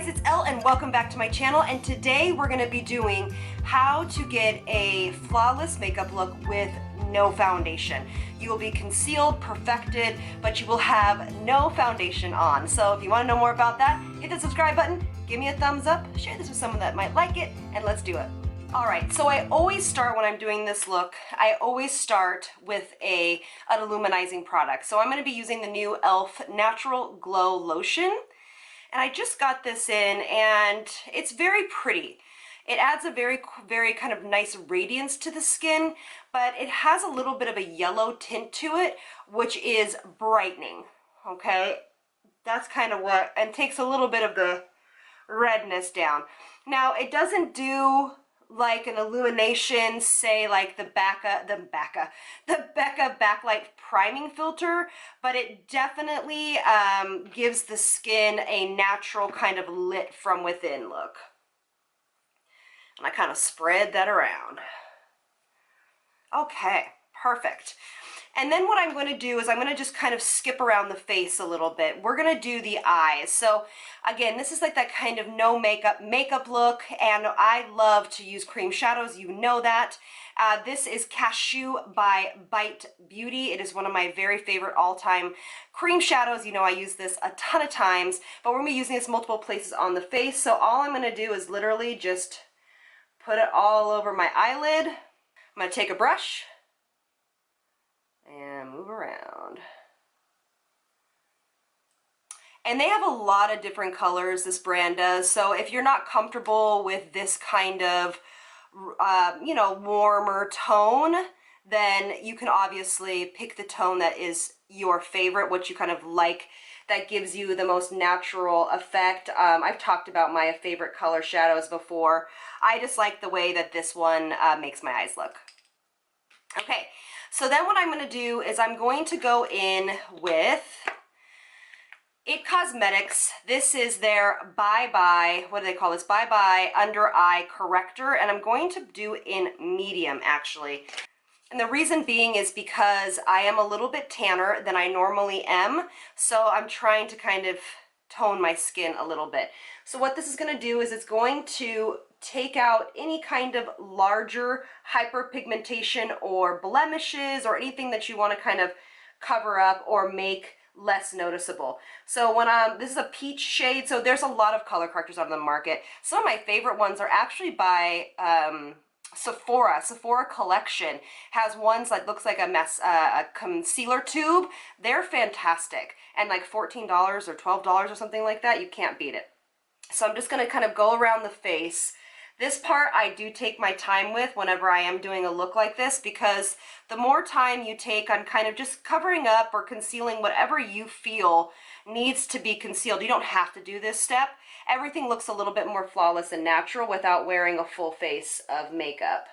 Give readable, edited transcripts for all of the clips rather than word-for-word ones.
guys, it's Elle and welcome back to my channel, and today we're going to be doing how to get a flawless makeup look with no foundation. You will be concealed, perfected, but you will have no foundation on. So if you want to know more about that, hit the subscribe button, give me a thumbs up, share this with someone that might like it, and let's do it. Alright, so I always start when I'm doing this look, I always start with an illuminizing product. So I'm going to be using the new e.l.f. Natural Glow Lotion. And I just got this in and it's very pretty. It adds a very kind of nice radiance to the skin, but it has a little bit of a yellow tint to it, which is brightening, okay? That's kind of what, and takes a little bit of the redness down. Now, it doesn't do like an illumination, say like the Becca Backlight Priming Filter, but it definitely gives the skin a natural kind of lit from within look. And I kind of spread that around. Okay, perfect. And then what I'm going to do is I'm going to just kind of skip around the face a little bit. We're going to do the eyes. So again, this is like that kind of no makeup look, and I love to use cream shadows. You know that. This is Cashew by Bite Beauty. It is one of my very favorite all-time cream shadows. You know I use this a ton of times, but we're going to be using this multiple places on the face. So all I'm going to do is literally just put it all over my eyelid. I'm going to take a brush and move around. And they have a lot of different colors, this brand does, so if you're not comfortable with this kind of you know, warmer tone, then you can obviously pick the tone that is your favorite, what you kind of like, that gives you the most natural effect. I've talked about my favorite color shadows before. I just like the way that this one makes my eyes look. Okay, so then what I'm going to do is I'm going to go in with It Cosmetics. This is their Bye-Bye, what do they call this? Bye-Bye Under Eye Corrector, and I'm going to do in medium actually. And the reason being is because I am a little bit tanner than I normally am, so I'm trying to kind of tone my skin a little bit. So what this is going to do is it's going to take out any kind of larger hyperpigmentation or blemishes or anything that you want to kind of cover up or make less noticeable. So when this is a peach shade, so there's a lot of color correctors on the market. Some of my favorite ones are actually by Sephora. Sephora Collection has ones that looks like a concealer tube. They're fantastic, and like $14 or $12 or something like that. You can't beat it. So I'm just going to kind of go around the face. This part I do take my time with whenever I am doing a look like this, because the more time you take on kind of just covering up or concealing whatever you feel needs to be concealed. You don't have to do this step. Everything looks a little bit more flawless and natural without wearing a full face of makeup.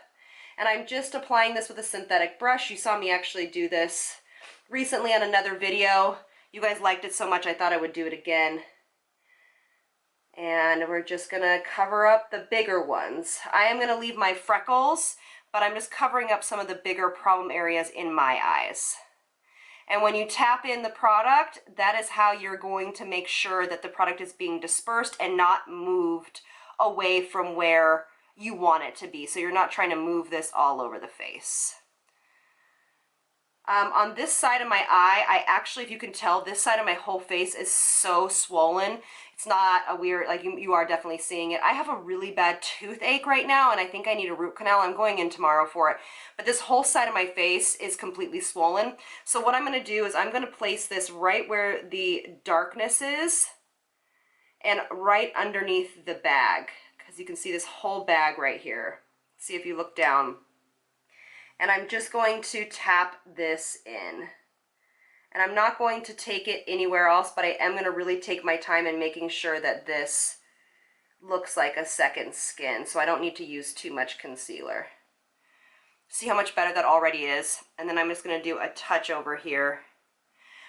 And I'm just applying this with a synthetic brush. You saw me actually do this recently on another video. You guys liked it so much I thought I would do it again. And we're just going to cover up the bigger ones. I am going to leave my freckles, but I'm just covering up some of the bigger problem areas in my eyes. And when you tap in the product, that is how you're going to make sure that the product is being dispersed and not moved away from where you want it to be. So you're not trying to move this all over the face. On this side of my eye, I actually, if you can tell, this side of my whole face is so swollen. It's not a weird, like you are definitely seeing it. I have a really bad toothache right now, and I think I need a root canal. I'm going in tomorrow for it. But this whole side of my face is completely swollen. So what I'm going to do is I'm going to place this right where the darkness is and right underneath the bag, because you can see this whole bag right here. See if you look down. And I'm just going to tap this in. And I'm not going to take it anywhere else, but I am going to really take my time in making sure that this looks like a second skin, so I don't need to use too much concealer. See how much better that already is? And then I'm just going to do a touch over here.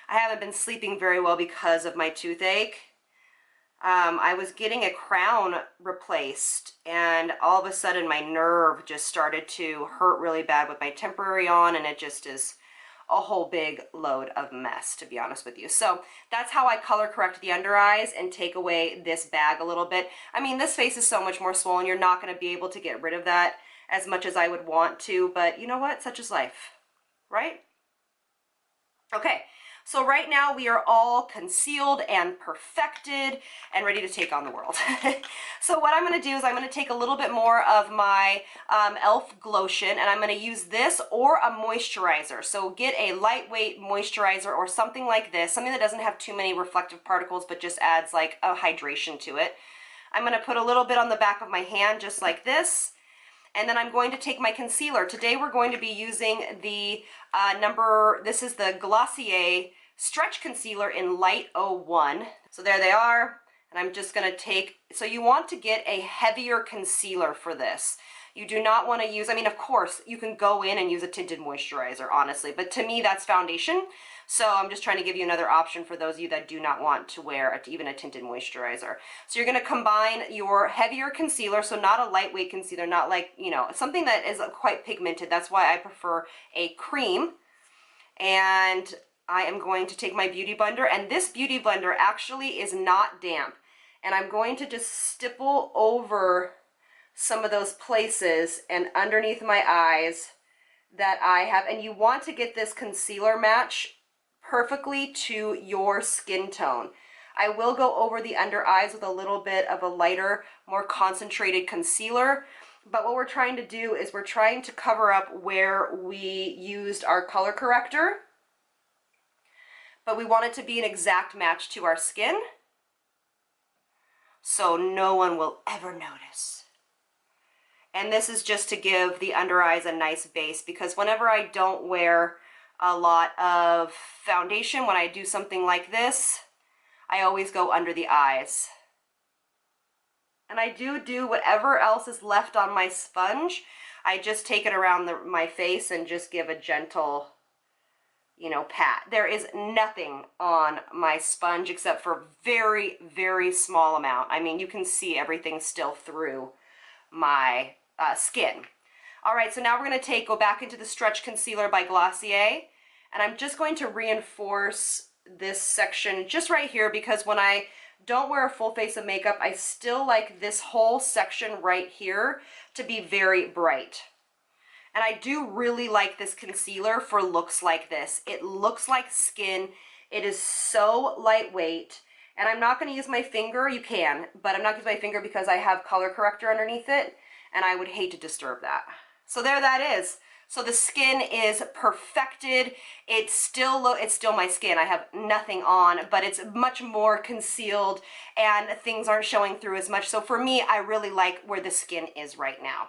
I haven't been sleeping very well because of my toothache. I was getting a crown replaced, and all of a sudden my nerve just started to hurt really bad with my temporary on, and it just is a whole big load of mess, to be honest with you. So that's how I color correct the under eyes and take away this bag a little bit. I mean, this face is so much more swollen, you're not going to be able to get rid of that as much as I would want to, but you know what? Such is life, right? Okay, so right now we are all concealed and perfected and ready to take on the world. So what I'm going to do is I'm going to take a little bit more of my e.l.f. Glotion, and I'm going to use this or a moisturizer. So get a lightweight moisturizer or something like this, something that doesn't have too many reflective particles but just adds like a hydration to it. I'm going to put a little bit on the back of my hand just like this. And then I'm going to take my concealer. Today we're going to be using the this is the Glossier Stretch Concealer in Light 01. So there they are. And I'm just going to take, so you want to get a heavier concealer for this. You do not want to use, I mean, of course, you can go in and use a tinted moisturizer, honestly. But to me, that's foundation. So I'm just trying to give you another option for those of you that do not want to wear even a tinted moisturizer. So you're going to combine your heavier concealer, so not a lightweight concealer, not like, you know, something that is quite pigmented. That's why I prefer a cream. And I am going to take my Beauty Blender, and this Beauty Blender actually is not damp. And I'm going to just stipple over some of those places and underneath my eyes that I have. And you want to get this concealer match perfectly to your skin tone. I will go over the under eyes with a little bit of a lighter, more concentrated concealer, but what we're trying to do is we're trying to cover up where we used our color corrector, but we want it to be an exact match to our skin so no one will ever notice. And this is just to give the under eyes a nice base, because whenever I don't wear a lot of foundation, when I do something like this, I always go under the eyes. And I do whatever else is left on my sponge, I just take it around my face and just give a gentle, you know, pat. There is nothing on my sponge except for very, very small amount. I mean, you can see everything still through my skin. All right, so now we're going to go back into the Stretch Concealer by Glossier, and I'm just going to reinforce this section just right here, because when I don't wear a full face of makeup, I still like this whole section right here to be very bright. And I do really like this concealer for looks like this. It looks like skin. It is so lightweight. And I'm not going to use my finger. You can, but I'm not going to use my finger because I have color corrector underneath it, and I would hate to disturb that. So there that is. So the skin is perfected. It's still my skin. I have nothing on, but it's much more concealed and things aren't showing through as much. So for me, I really like where the skin is right now.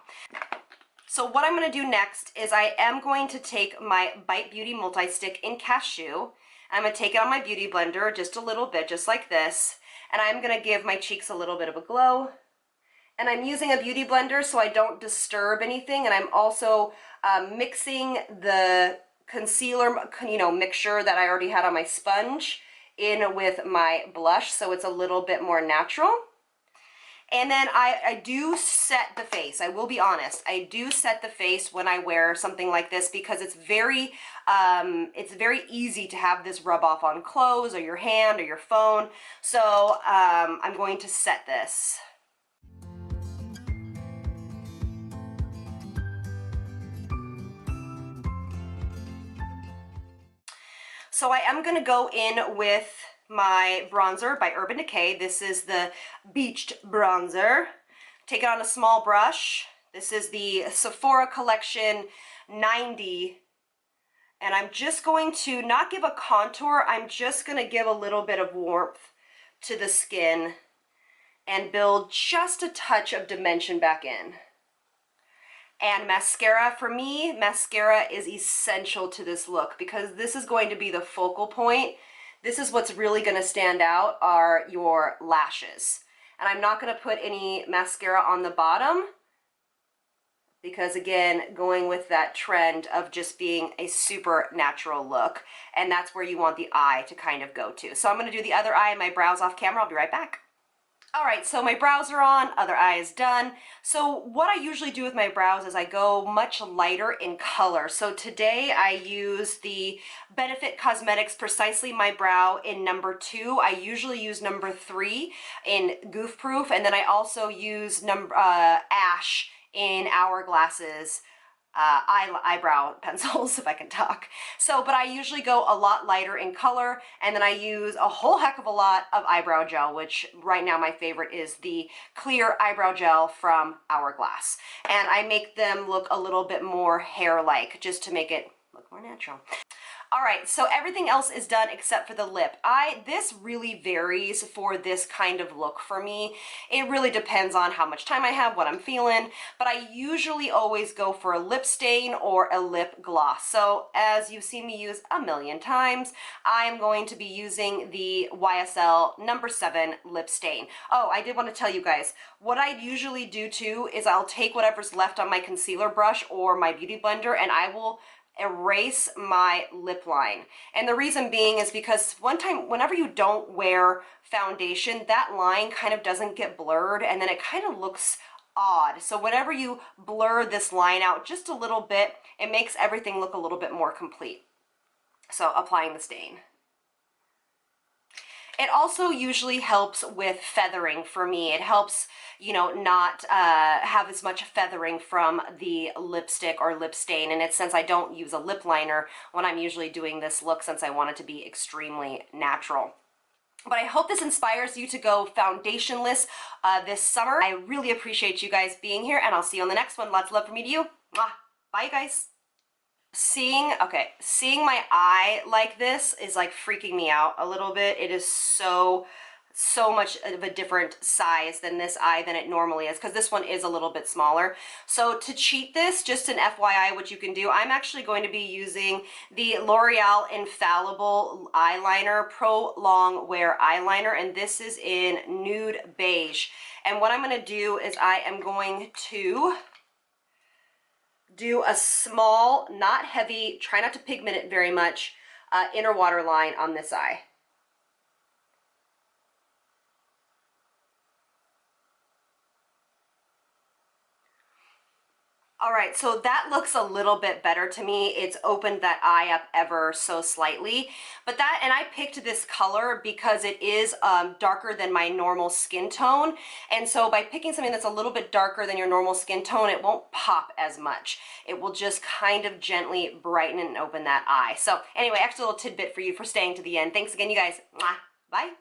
So what I'm going to do next is I am going to take my Bite Beauty Multi-Stick in Cashew. I'm going to take it on my Beauty Blender just a little bit, just like this. And I'm going to give my cheeks a little bit of a glow. And I'm using a Beauty Blender so I don't disturb anything. And I'm also mixing the concealer, you know, mixture that I already had on my sponge in with my blush, so it's a little bit more natural. And then I do set the face. I will be honest. I do set the face when I wear something like this because it's very easy to have this rub off on clothes or your hand or your phone. So I'm going to set this. So I am going to go in with my bronzer by Urban Decay. This is the Beached Bronzer. Take it on a small brush. This is the Sephora Collection 90. And I'm just going to not give a contour. I'm just going to give a little bit of warmth to the skin and build just a touch of dimension back in. And mascara, for me, mascara is essential to this look because this is going to be the focal point. This is what's really going to stand out are your lashes. And I'm not going to put any mascara on the bottom because, again, going with that trend of just being a super natural look. And that's where you want the eye to kind of go to. So I'm going to do the other eye and my brows off camera. I'll be right back. All right, so my brows are on, other eye is done. So what I usually do with my brows is I go much lighter in color. So today I use the Benefit Cosmetics Precisely My Brow in number 2. I usually use number 3 in Goof Proof, and then I also use number Ash in Hourglasses eyebrow pencils, if I can talk. So, but I usually go a lot lighter in color, and then I use a whole heck of a lot of eyebrow gel, which right now my favorite is the clear eyebrow gel from Hourglass. And I make them look a little bit more hair-like, just to make it look more natural. All right, so everything else is done except for the lip. This really varies for this kind of look for me. It really depends on how much time I have, what I'm feeling, but I usually always go for a lip stain or a lip gloss. So as you've seen me use a million times, I'm going to be using the YSL number 7 lip stain. Oh, I did want to tell you guys, what I usually do too is I'll take whatever's left on my concealer brush or my beauty blender, and I will erase my lip line. And the reason being is because whenever you don't wear foundation, that line kind of doesn't get blurred, and then it kind of looks odd. So whenever you blur this line out just a little bit, it makes everything look a little bit more complete. So applying the stain. It also usually helps with feathering for me. It helps, you know, not have as much feathering from the lipstick or lip stain. And it's since I don't use a lip liner when I'm usually doing this look, since I want it to be extremely natural. But I hope this inspires you to go foundationless this summer. I really appreciate you guys being here, and I'll see you on the next one. Lots of love from me to you. Mwah. Bye, you guys. Seeing my eye like this is like freaking me out a little bit. It is so much of a different size than this eye than it normally is, because this one is a little bit smaller. So to cheat this, just an FYI, what you can do, I'm actually going to be using the L'Oreal Infallible Eyeliner Pro Long Wear Eyeliner, and this is in Nude Beige. And what I'm going to do is I am going to do a small, not heavy, try not to pigment it very much, inner water line on this eye. All right, so that looks a little bit better to me. It's opened that eye up ever so slightly, but and I picked this color because it is darker than my normal skin tone. And so by picking something that's a little bit darker than your normal skin tone, it won't pop as much. It will just kind of gently brighten and open that eye. So anyway, extra little tidbit for you for staying to the end. Thanks again, you guys. Mwah. Bye.